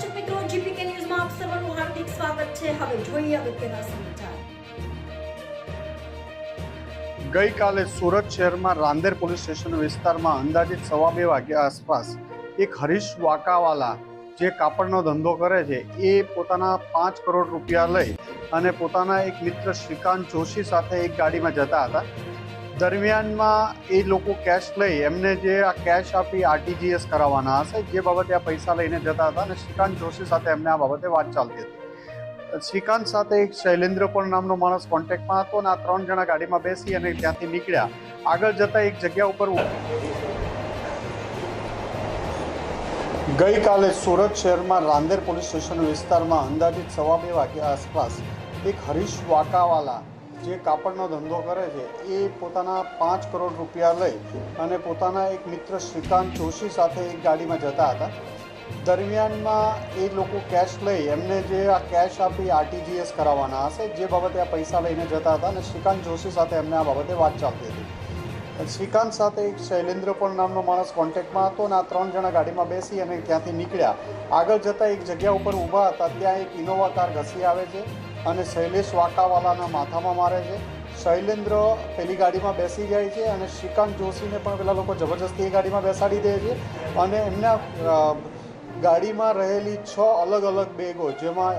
દર્શક મિત્રો, જીપીકે ન્યૂઝમાં આપ સર્વનું હાર્દિક સ્વાગત છે। હવે જોઈએ અગત્યના સમાચાર। ગઈકાલે સુરત શહેરમાં રાંદેર પોલીસ સ્ટેશન વિસ્તારમાં અંદાજિત 2:15 વાગ્યા આસપાસ એક હરીશ વાકાવાલા જે કાપડનો ધંધો કરે છે એ પોતાના 5 કરોડ રૂપિયા લઈ અને પોતાના એક મિત્ર શ્રીકાંત જોશી સાથે એક ગાડીમાં જતા હતા। દરમિયાનમાં એ લોકો કેશ લઈ એમને જે આ કેશ આપી આરટીજીએસ કરાવવાના હશે જે બાબતે આ પૈસા લઈને જતા હતા અને શ્રીકાંત જોશી સાથે એમને આ બાબતે વાત ચાલતી હતી। શ્રીકાંત સાથે એક શૈલેન્દ્ર પણ નામનો માણસ કોન્ટેક્ટમાં હતો અને આ 3 જણા ગાડીમાં બેસી અને ત્યાંથી નીકળ્યા। આગળ જતા એક જગ્યા ઉપર ગઈકાલે સુરત શહેરમાં રાંદેર પોલીસ સ્ટેશન વિસ્તારમાં અંદાજિત 2:15 વાગ્યા આસપાસ એક હરીશ વાકાવાલા જે કાપડનો ધંધો કરે છે એ પોતાના 5 કરોડ રૂપિયા લઈ અને પોતાના એક મિત્ર શ્રીકાંત જોશી સાથે એક ગાડીમાં જતા હતા। દરમિયાનમાં એ લોકો કેશ લઈ એમને જે આ કેશ આપી આરટીજીએસ કરાવવાના હશે જે બાબતે આ પૈસા લઈને જતા હતા અને શ્રીકાંત જોશી સાથે એમને આ બાબતે વાત ચાલતી હતી। શ્રીકાંત સાથે એક શૈલેન્દ્ર પણ નામનો માણસ કોન્ટેક્ટમાં હતો અને આ 3 જણા ગાડીમાં બેસી અને ત્યાંથી નીકળ્યા। આગળ જતાં એક જગ્યા ઉપર ઊભા હતા ત્યાં એક ઇનોવા કાર ઘસી આવે છે અને શૈલેષ વાકાવાલાના માથામાં મારે છે। શૈલેન્દ્ર પેલી ગાડીમાં બેસી જાય છે અને શ્રીકાંત જોશીને પણ પેલા લોકો જબરજસ્તી એ ગાડીમાં બેસાડી દે છે અને એમના ગાડીમાં રહેલી 6 અલગ અલગ બેગો જેમાં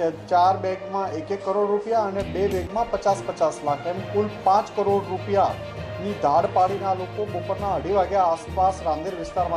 4 બેગમાં 1 કરોડ રૂપિયા અને 2 બેગમાં 50 લાખ એમ કુલ 5 કરોડ રૂપિયાની ધાડ પાડીને આ લોકો બપોરના 2:30 વાગ્યા આસપાસ રાંદેર વિસ્તારમાં